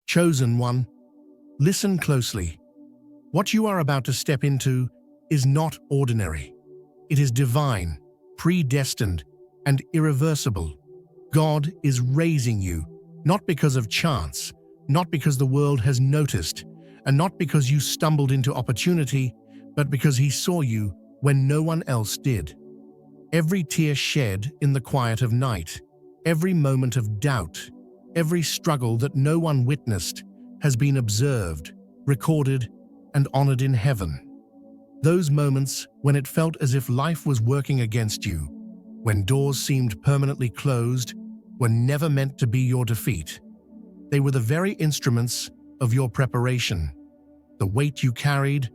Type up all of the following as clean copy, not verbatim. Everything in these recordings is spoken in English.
Chosen one, listen closely. What you are about to step into is not ordinary. It is divine, predestined, and irreversible. God is raising you, not because of chance, not because the world has noticed, and not because you stumbled into opportunity, but because He saw you when no one else did. Every tear shed in the quiet of night, every moment of doubt, every struggle that no one witnessed has been observed, recorded, and honored in heaven. Those moments when it felt as if life was working against you, when doors seemed permanently closed, were never meant to be your defeat. They were the very instruments of your preparation. The weight you carried,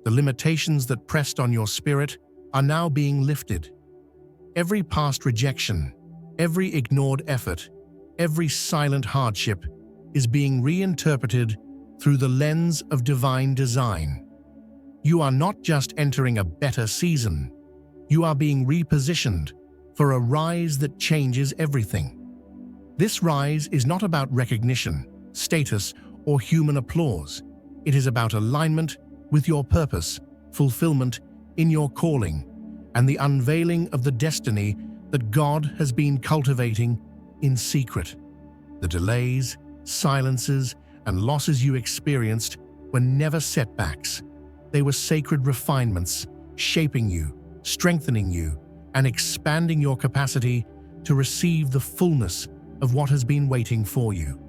the limitations that pressed on your spirit, are now being lifted. Every past rejection, every ignored effort, every silent hardship is being reinterpreted through the lens of divine design. You are not just entering a better season. You are being repositioned for a rise that changes everything. This rise is not about recognition, status, or human applause. It is about alignment with your purpose, fulfillment in your calling, and the unveiling of the destiny that God has been cultivating in secret. The delays, silences, and losses you experienced were never setbacks. They were sacred refinements, shaping you, strengthening you, and expanding your capacity to receive the fullness of what has been waiting for you.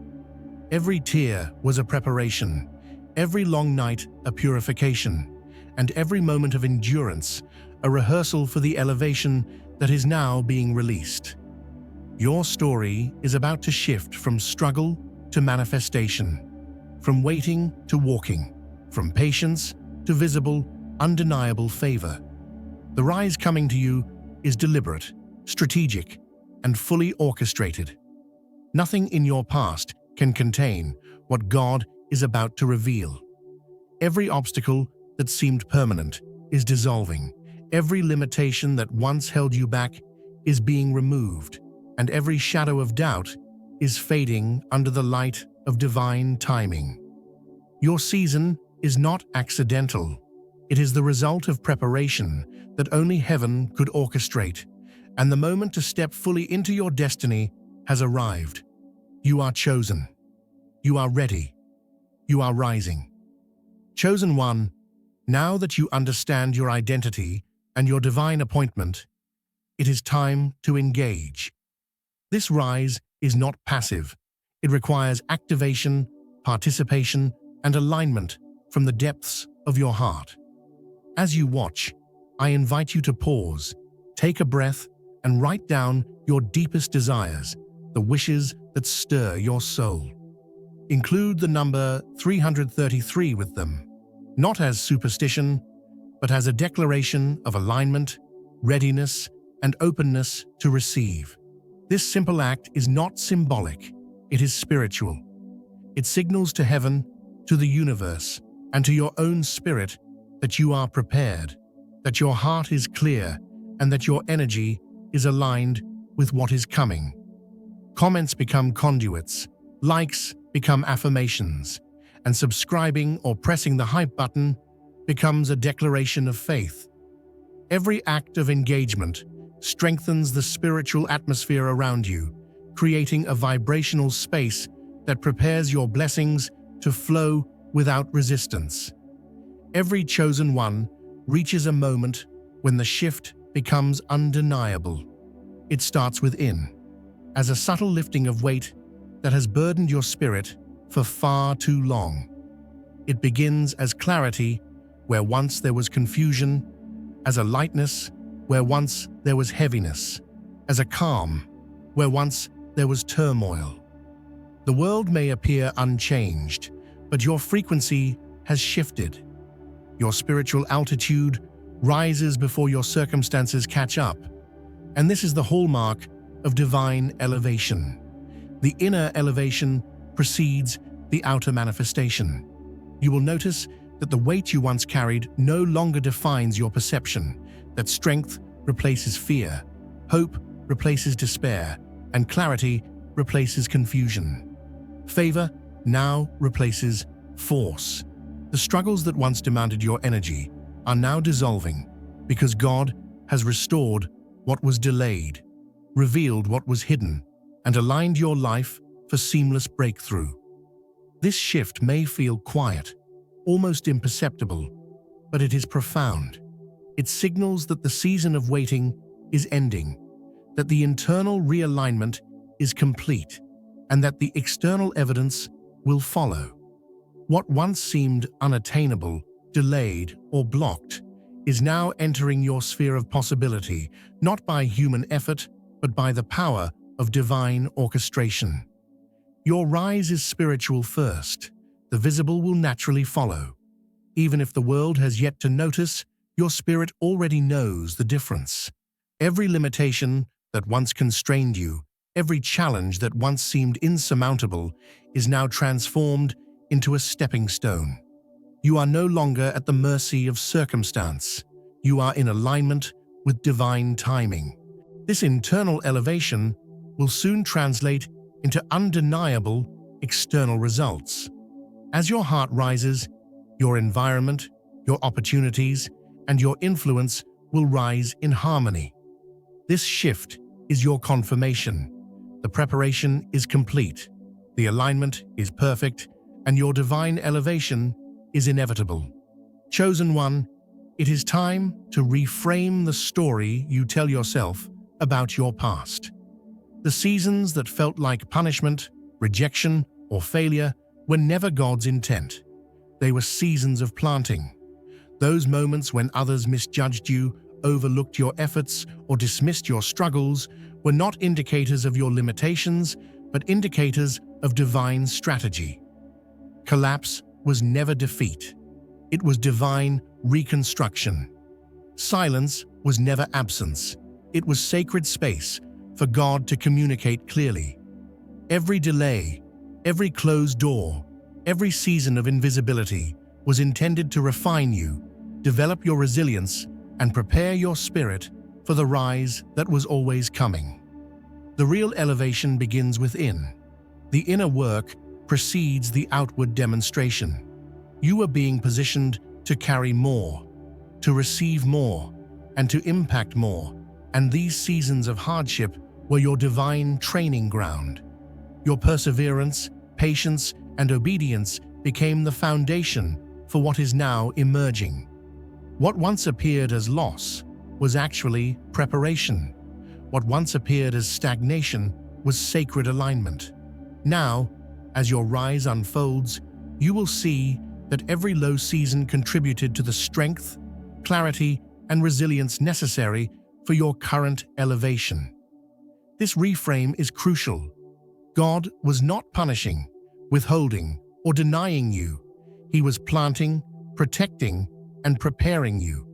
Every tear was a preparation, every long night a purification, and every moment of endurance a rehearsal for the elevation that is now being released. Your story is about to shift from struggle to manifestation, from waiting to walking, from patience to visible, undeniable favor. The rise coming to you is deliberate, strategic, and fully orchestrated. Nothing in your past can contain what God is about to reveal. Every obstacle that seemed permanent is dissolving. Every limitation that once held you back is being removed, and every shadow of doubt is fading under the light of divine timing. Your season is not accidental. It is the result of preparation that only heaven could orchestrate, and the moment to step fully into your destiny has arrived. You are chosen. You are ready. You are rising. Chosen one, now that you understand your identity and your divine appointment, it is time to engage. This rise is not passive. It requires activation, participation, and alignment from the depths of your heart. As you watch, I invite you to pause, take a breath, and write down your deepest desires, the wishes that stir your soul. Include the number 333 with them, not as superstition, but as a declaration of alignment, readiness, and openness to receive. This simple act is not symbolic, it is spiritual. It signals to heaven, to the universe, and to your own spirit that you are prepared, that your heart is clear, and that your energy is aligned with what is coming. Comments become conduits, likes become affirmations, and subscribing or pressing the hype button becomes a declaration of faith. Every act of engagement strengthens the spiritual atmosphere around you, creating a vibrational space that prepares your blessings to flow without resistance. Every chosen one reaches a moment when the shift becomes undeniable. It starts within, as a subtle lifting of weight that has burdened your spirit for far too long. It begins as clarity where once there was confusion, as a lightness where once there was heaviness, as a calm where once there was turmoil. The world may appear unchanged, but your frequency has shifted. Your spiritual altitude rises before your circumstances catch up, and this is the hallmark of divine elevation. The inner elevation precedes the outer manifestation. You will notice that the weight you once carried no longer defines your perception, that strength replaces fear, hope replaces despair, and clarity replaces confusion. Favor now replaces force. The struggles that once demanded your energy are now dissolving because God has restored what was delayed, revealed what was hidden, and aligned your life for seamless breakthrough. This shift may feel quiet, almost imperceptible, but it is profound. It signals that the season of waiting is ending, that the internal realignment is complete, and that the external evidence will follow. What once seemed unattainable, delayed, or blocked is now entering your sphere of possibility, not by human effort, but by the power of divine orchestration. Your rise is spiritual first. The visible will naturally follow. Even if the world has yet to notice, your spirit already knows the difference. Every limitation that once constrained you, every challenge that once seemed insurmountable, is now transformed into a stepping stone. You are no longer at the mercy of circumstance. You are in alignment with divine timing. This internal elevation will soon translate into undeniable external results. As your heart rises, your environment, your opportunities, and your influence will rise in harmony. This shift is your confirmation. The preparation is complete, the alignment is perfect, and your divine elevation is inevitable. Chosen one, it is time to reframe the story you tell yourself about your past. The seasons that felt like punishment, rejection, or failure were never God's intent. They were seasons of planting. Those moments when others misjudged you, overlooked your efforts, or dismissed your struggles were not indicators of your limitations, but indicators of divine strategy. Collapse was never defeat. It was divine reconstruction. Silence was never absence. It was sacred space for God to communicate clearly. Every delay, every closed door, every season of invisibility was intended to refine you, develop your resilience, and prepare your spirit for the rise that was always coming. The real elevation begins within. The inner work precedes the outward demonstration. You are being positioned to carry more, to receive more, and to impact more, and these seasons of hardship were your divine training ground. Your perseverance, patience, and obedience became the foundation for what is now emerging. What once appeared as loss was actually preparation. What once appeared as stagnation was sacred alignment. Now, as your rise unfolds, you will see that every low season contributed to the strength, clarity, and resilience necessary for your current elevation. This reframe is crucial. God was not punishing, withholding, or denying you. He was planting, protecting, and preparing you.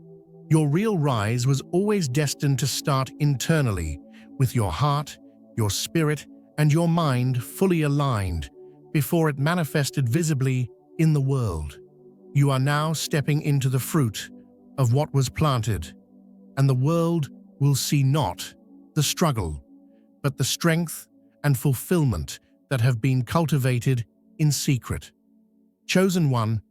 Your real rise was always destined to start internally, with your heart, your spirit, and your mind fully aligned before it manifested visibly in the world. You are now stepping into the fruit of what was planted, and the world will see not the struggle, but the strength and fulfillment that have been cultivated in secret. Chosen one,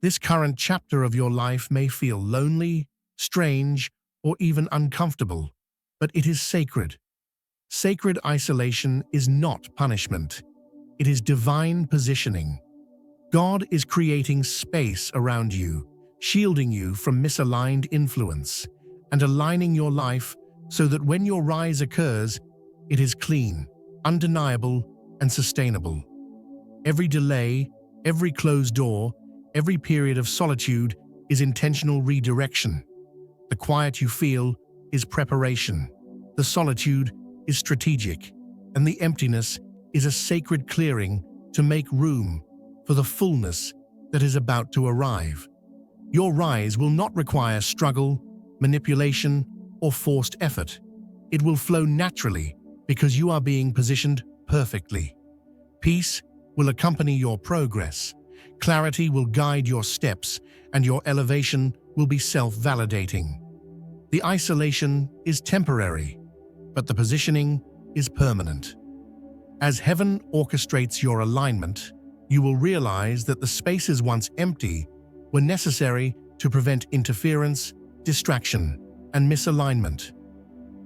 this current chapter of your life may feel lonely, strange, or even uncomfortable, but it is sacred. Sacred isolation is not punishment. It is divine positioning. God is creating space around you, shielding you from misaligned influence, and aligning your life so that when your rise occurs, it is clean, undeniable, and sustainable. Every delay, every closed door, every period of solitude is intentional redirection. The quiet you feel is preparation. The solitude is strategic, and the emptiness is a sacred clearing to make room for the fullness that is about to arrive. Your rise will not require struggle, manipulation, or forced effort. It will flow naturally because you are being positioned perfectly. Peace will accompany your progress. Clarity will guide your steps, and your elevation will be self-validating. The isolation is temporary, but the positioning is permanent. As heaven orchestrates your alignment, You will realize that the spaces once empty were necessary to prevent interference, distraction, and misalignment.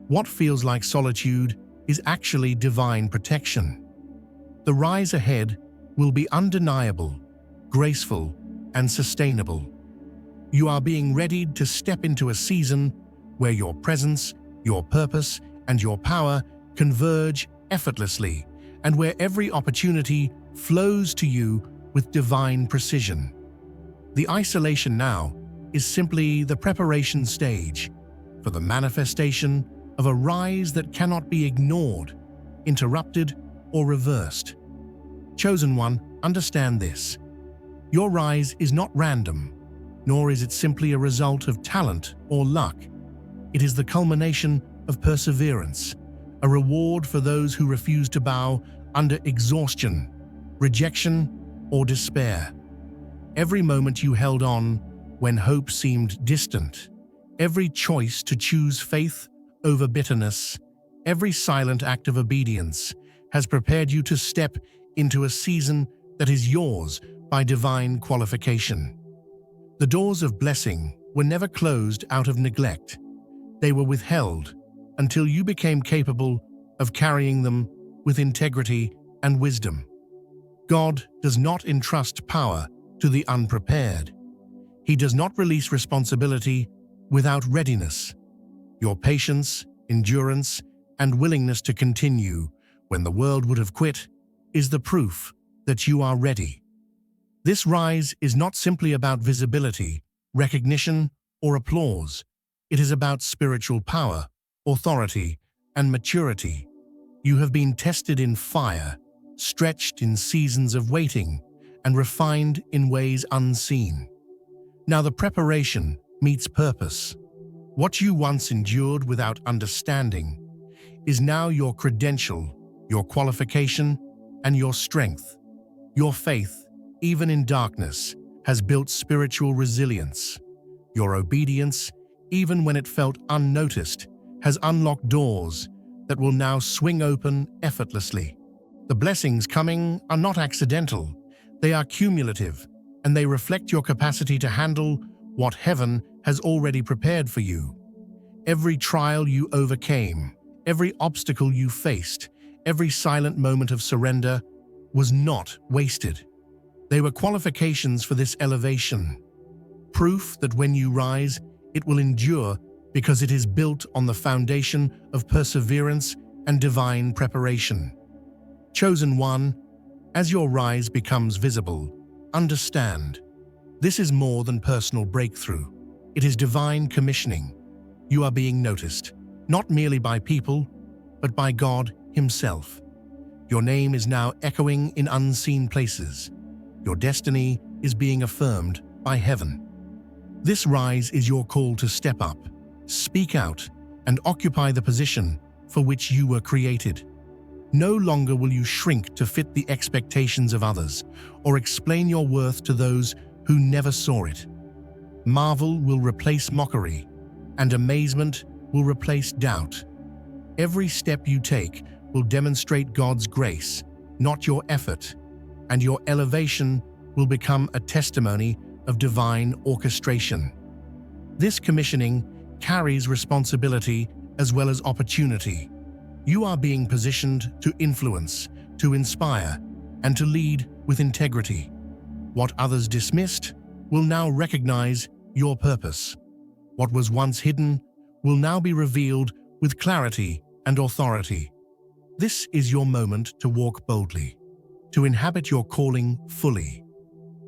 What feels like solitude is actually divine protection. The rise ahead will be undeniable, graceful, and sustainable. You are being readied to step into a season where your presence, your purpose, and your power converge effortlessly, and where every opportunity flows to you with divine precision. The isolation now is simply the preparation stage for the manifestation of a rise that cannot be ignored, interrupted, or reversed. Chosen one, understand this. Your rise is not random, nor is it simply a result of talent or luck. It is the culmination of perseverance, a reward for those who refuse to bow under exhaustion, rejection, or despair. Every moment you held on when hope seemed distant, every choice to choose faith over bitterness, every silent act of obedience has prepared you to step into a season that is yours by divine qualification. The doors of blessing were never closed out of neglect. They were withheld until you became capable of carrying them with integrity and wisdom. God does not entrust power to the unprepared. He does not release responsibility without readiness. Your patience, endurance, and willingness to continue when the world would have quit is the proof that you are ready. This rise is not simply about visibility, recognition, or applause. It is about spiritual power, authority, and maturity. You have been tested in fire, stretched in seasons of waiting, and refined in ways unseen. Now the preparation meets purpose. What you once endured without understanding is now your credential, your qualification, and your strength. Your faith, even in darkness, has built spiritual resilience. Your obedience, even when it felt unnoticed, has unlocked doors that will now swing open effortlessly. The blessings coming are not accidental. They are cumulative, and they reflect your capacity to handle what heaven has already prepared for you. Every trial you overcame, every obstacle you faced, every silent moment of surrender was not wasted. They were qualifications for this elevation. Proof that when you rise, it will endure because it is built on the foundation of perseverance and divine preparation. Chosen one, as your rise becomes visible, understand, this is more than personal breakthrough. It is divine commissioning. You are being noticed, not merely by people, but by God Himself. Your name is now echoing in unseen places. Your destiny is being affirmed by heaven. This rise is your call to step up, speak out, and occupy the position for which you were created. No longer will you shrink to fit the expectations of others or explain your worth to those who never saw it. Marvel will replace mockery, and amazement will replace doubt. Every step you take will demonstrate God's grace, not your effort, and your elevation will become a testimony of divine orchestration. This commissioning carries responsibility as well as opportunity. You are being positioned to influence, to inspire, and to lead with integrity. What others dismissed will now recognize your purpose. What was once hidden will now be revealed with clarity and authority. This is your moment to walk boldly, to inhabit your calling fully,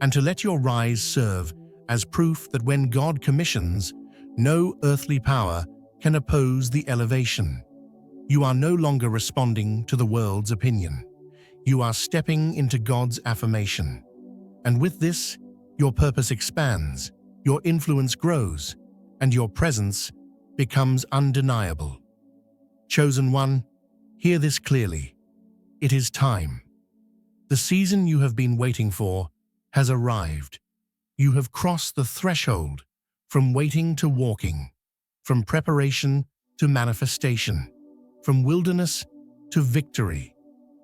and to let your rise serve as proof that when God commissions, no earthly power can oppose the elevation. You are no longer responding to the world's opinion. You are stepping into God's affirmation. And with this, your purpose expands, your influence grows, and your presence becomes undeniable. Chosen one, hear this clearly. It is time. The season you have been waiting for has arrived. You have crossed the threshold from waiting to walking, from preparation to manifestation, from wilderness to victory.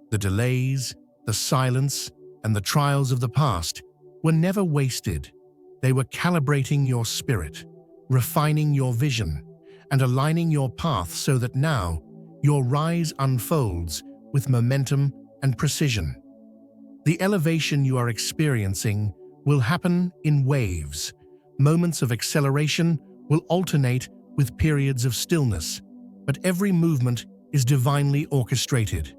The delays, the silence, and the trials of the past were never wasted. They were calibrating your spirit, refining your vision, and aligning your path so that now your rise unfolds with momentum and precision. The elevation you are experiencing will happen in waves. Moments of acceleration will alternate with periods of stillness, but every movement is divinely orchestrated.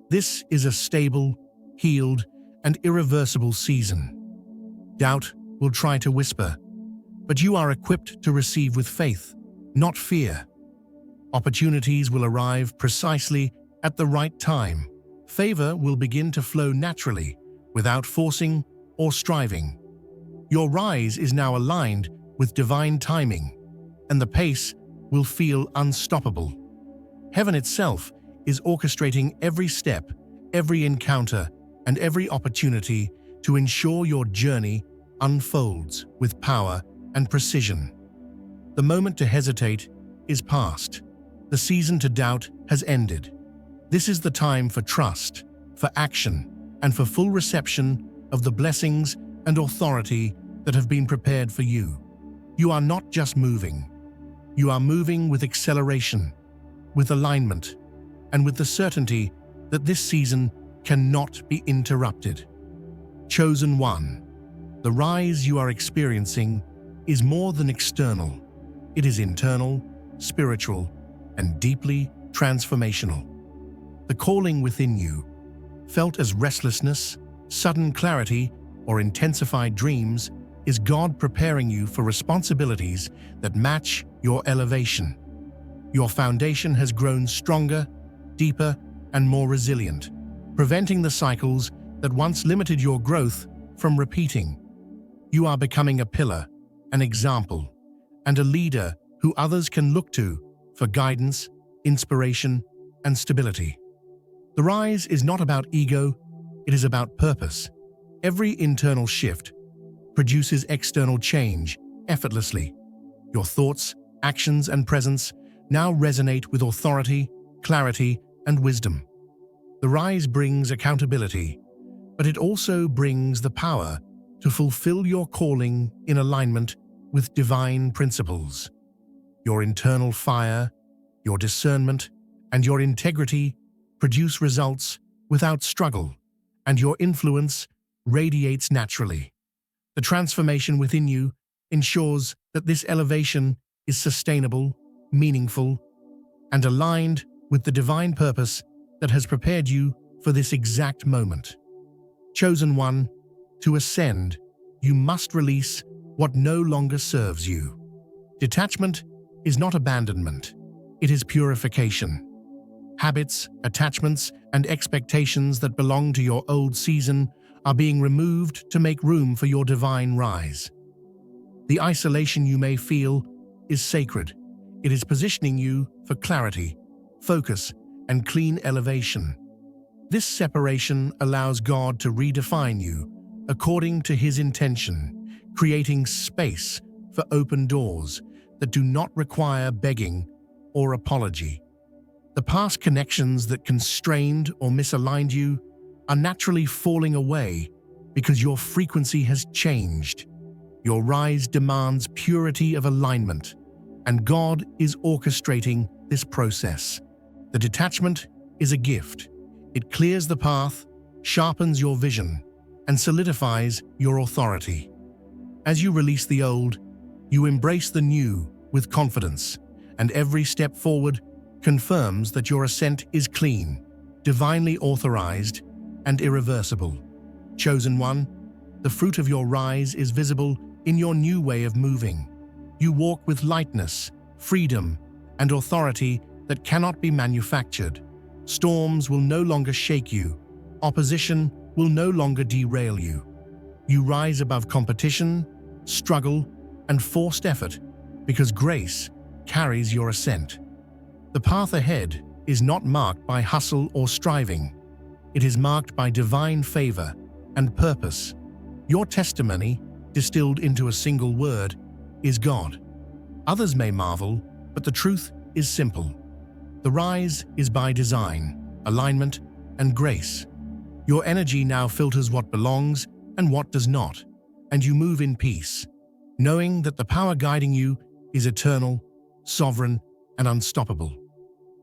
This is a stable, healed, and irreversible season. Doubt will try to whisper, but you are equipped to receive with faith, not fear. Opportunities will arrive precisely at the right time. Favor will begin to flow naturally, without forcing or striving. Your rise is now aligned with divine timing, and the pace will feel unstoppable. Heaven itself is orchestrating every step, every encounter, and every opportunity to ensure your journey unfolds with power and precision. The moment to hesitate is past. The season to doubt has ended. This is the time for trust, for action, and for full reception of the blessings and authority that have been prepared for you. You are not just moving. You are moving with acceleration, with alignment, and with the certainty that this season cannot be interrupted. Chosen one, the rise you are experiencing is more than external. It is internal, spiritual, and deeply transformational. The calling within you, felt as restlessness, sudden clarity, or intensified dreams, is God preparing you for responsibilities that match your elevation. Your foundation has grown stronger, deeper, and more resilient, preventing the cycles that once limited your growth from repeating. You are becoming a pillar, an example, and a leader who others can look to for guidance, inspiration, and stability. The rise is not about ego, it is about purpose. Every internal shift produces external change effortlessly. Your thoughts, actions, and presence now resonate with authority, clarity, and wisdom. The rise brings accountability, but it also brings the power to fulfill your calling in alignment with divine principles. Your internal fire, your discernment, and your integrity produce results without struggle, and your influence radiates naturally. The transformation within you ensures that this elevation is sustainable, meaningful, and aligned with the divine purpose that has prepared you for this exact moment. Chosen one, to ascend, you must release what no longer serves you. Detachment is not abandonment, it is purification. Habits, attachments, and expectations that belong to your old season are being removed to make room for your divine rise. The isolation you may feel is sacred. It is positioning you for clarity, focus, and clean elevation. This separation allows God to redefine you according to His intention, creating space for open doors that do not require begging or apology. The past connections that constrained or misaligned you are naturally falling away because your frequency has changed. Your rise demands purity of alignment, and God is orchestrating this process. The detachment is a gift. It clears the path, sharpens your vision, and solidifies your authority. As you release the old, you embrace the new with confidence, and every step forward confirms that your ascent is clean, divinely authorized, and irreversible. Chosen one, the fruit of your rise is visible in your new way of moving. You walk with lightness, freedom, and authority that cannot be manufactured. Storms will no longer shake you. Opposition will no longer derail you. You rise above competition, struggle, and forced effort because grace carries your ascent. The path ahead is not marked by hustle or striving. It is marked by divine favor and purpose. Your testimony, distilled into a single word, is God. Others may marvel, but the truth is simple. The rise is by design, alignment, and grace. Your energy now filters what belongs and what does not, and you move in peace, knowing that the power guiding you is eternal, sovereign, and unstoppable.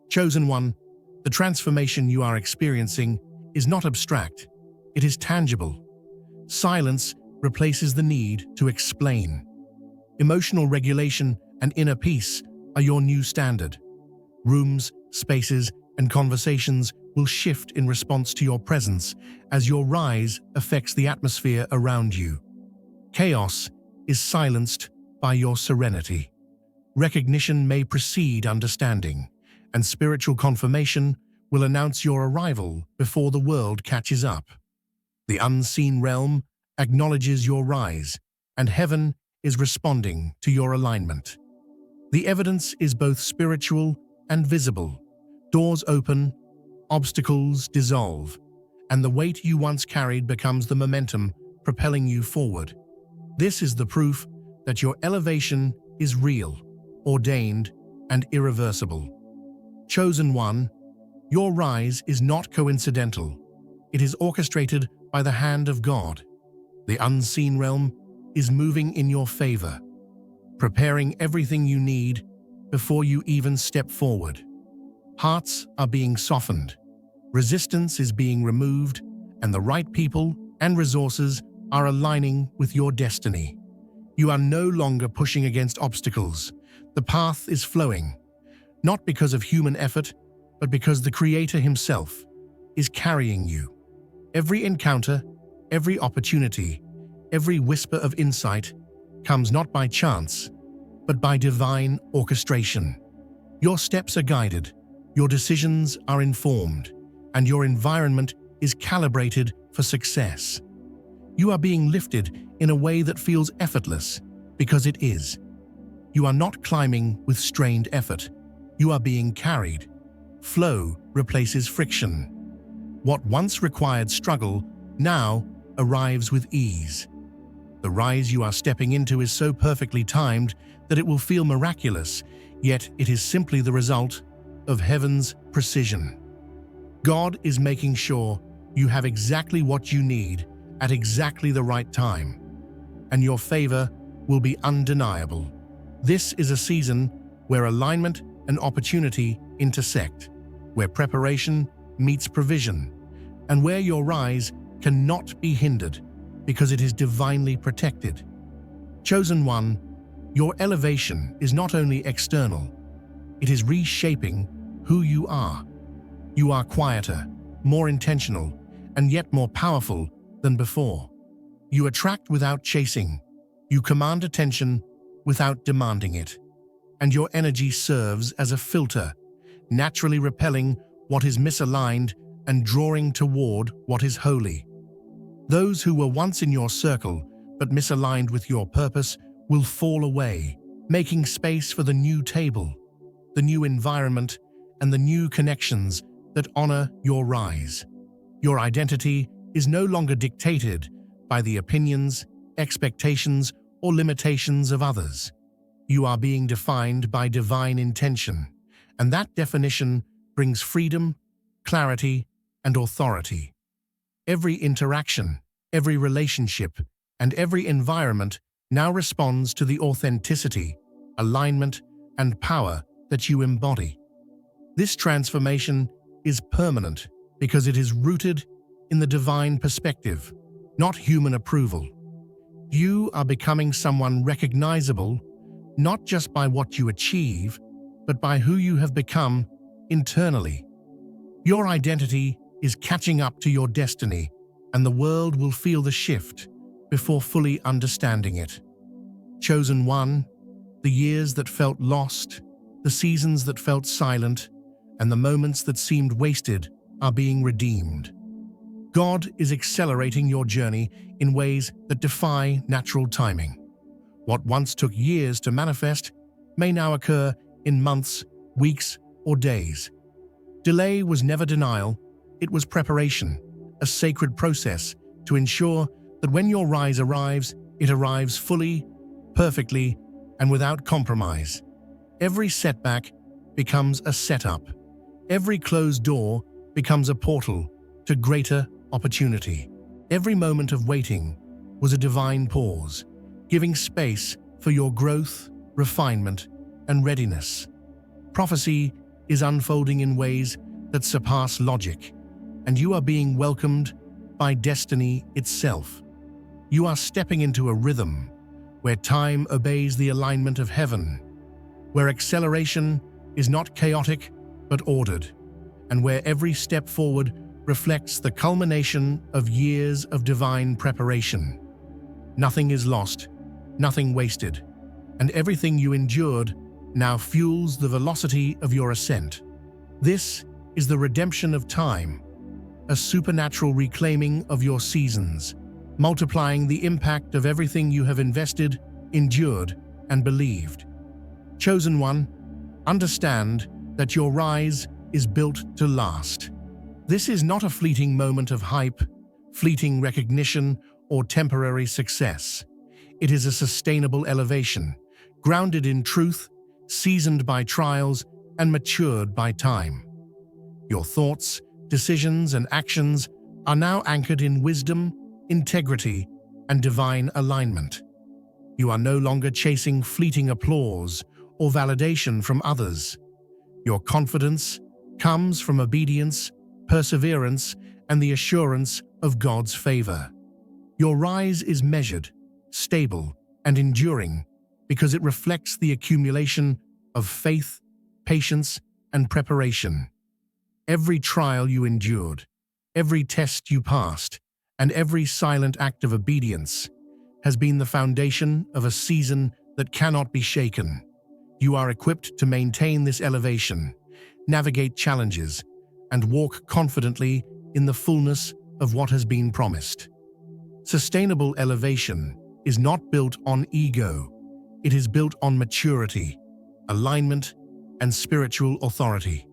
Chosen one, the transformation you are experiencing is not abstract, it is tangible. Silence replaces the need to explain. Emotional regulation and inner peace are your new standard. Rooms, spaces, and conversations will shift in response to your presence as your rise affects the atmosphere around you. Chaos is silenced by your serenity. Recognition may precede understanding, and spiritual confirmation will announce your arrival before the world catches up. The unseen realm acknowledges your rise, and heaven is responding to your alignment. The evidence is both spiritual and visible. Doors open, obstacles dissolve, and the weight you once carried becomes the momentum propelling you forward. This is the proof that your elevation is real, ordained, and irreversible. Chosen one, your rise is not coincidental. It is orchestrated by the hand of God. The unseen realm is moving in your favor, preparing everything you need before you even step forward. Hearts are being softened, resistance is being removed, and the right people and resources are aligning with your destiny. You are no longer pushing against obstacles. The path is flowing, not because of human effort, but because the Creator Himself is carrying you. Every encounter, every opportunity, every whisper of insight comes not by chance, but by divine orchestration. Your steps are guided, your decisions are informed, and your environment is calibrated for success. You are being lifted in a way that feels effortless, because it is. You are not climbing with strained effort. You are being carried. Flow replaces friction. What once required struggle now arrives with ease. The rise you are stepping into is so perfectly timed that it will feel miraculous, yet it is simply the result of heaven's precision. God is making sure you have exactly what you need at exactly the right time, and your favor will be undeniable. This is a season where alignment and opportunity intersect, where preparation meets provision, and where your rise cannot be hindered because it is divinely protected. Chosen one, your elevation is not only external, it is reshaping who you are. You are quieter, more intentional, and yet more powerful than before. You attract without chasing. You command attention without demanding it. And your energy serves as a filter, naturally repelling what is misaligned and drawing toward what is holy. Those who were once in your circle but misaligned with your purpose will fall away, making space for the new table, the new environment, and the new connections that honor your rise. Your identity is no longer dictated by the opinions, expectations, or limitations of others. You are being defined by divine intention, and that definition brings freedom, clarity, and authority. Every interaction, every relationship, and every environment now responds to the authenticity, alignment, and power that you embody. This transformation is permanent because it is rooted in the divine perspective, not human approval. You are becoming someone recognizable not just by what you achieve, but by who you have become internally. Your identity is catching up to your destiny, and the world will feel the shift before fully understanding it. Chosen one, the years that felt lost, the seasons that felt silent, and the moments that seemed wasted are being redeemed. God is accelerating your journey in ways that defy natural timing. What once took years to manifest may now occur in months, weeks, or days. Delay was never denial, it was preparation, a sacred process to ensure that when your rise arrives, it arrives fully, perfectly, and without compromise. Every setback becomes a setup. Every closed door becomes a portal to greater opportunity. Every moment of waiting was a divine pause, giving space for your growth, refinement, and readiness. Prophecy is unfolding in ways that surpass logic, and you are being welcomed by destiny itself. You are stepping into a rhythm where time obeys the alignment of heaven, where acceleration is not chaotic but ordered, and where every step forward reflects the culmination of years of divine preparation. Nothing is lost, nothing wasted, and everything you endured now fuels the velocity of your ascent. This is the redemption of time, a supernatural reclaiming of your seasons, multiplying the impact of everything you have invested, endured, and believed. Chosen one, understand that your rise is built to last. This is not a fleeting moment of hype, fleeting recognition, or temporary success. It is a sustainable elevation, grounded in truth, seasoned by trials, and matured by time. Your thoughts, decisions, and actions are now anchored in wisdom, integrity, and divine alignment. You are no longer chasing fleeting applause or validation from others. Your confidence comes from obedience, perseverance, and the assurance of God's favor. Your rise is measured, stable, and enduring because it reflects the accumulation of faith, patience, and preparation. Every trial you endured, every test you passed, and every silent act of obedience has been the foundation of a season that cannot be shaken. You are equipped to maintain this elevation, navigate challenges, and walk confidently in the fullness of what has been promised. Sustainable elevation is not built on ego. It is built on maturity, alignment, and spiritual authority.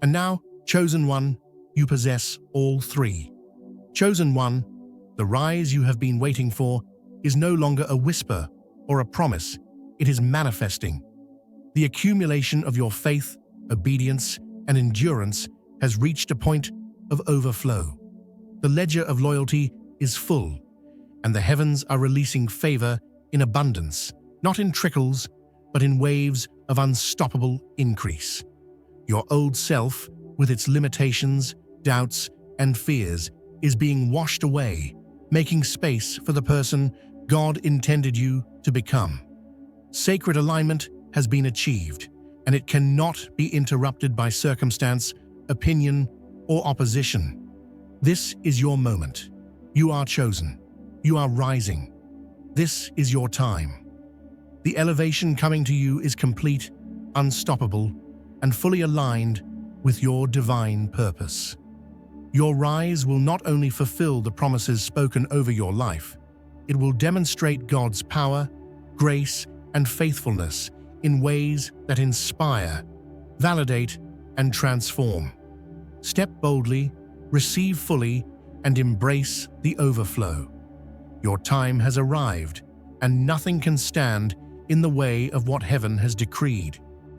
And now, chosen one, you possess all three. Chosen one, the rise you have been waiting for is no longer a whisper or a promise. It is manifesting. The accumulation of your faith, obedience, and endurance has reached a point of overflow. The ledger of loyalty is full, and the heavens are releasing favor in abundance, not in trickles, but in waves of unstoppable increase. Your old self, with its limitations, doubts, and fears, is being washed away, making space for the person God intended you to become. Sacred alignment has been achieved, and it cannot be interrupted by circumstance, opinion, or opposition. This is your moment. You are chosen. You are rising. This is your time. The elevation coming to you is complete, unstoppable, and fully aligned with your divine purpose. Your rise will not only fulfill the promises spoken over your life, it will demonstrate God's power, grace, and faithfulness in ways that inspire, validate, and transform. Step boldly, receive fully, and embrace the overflow. Your time has arrived, and nothing can stand in the way of what heaven has decreed.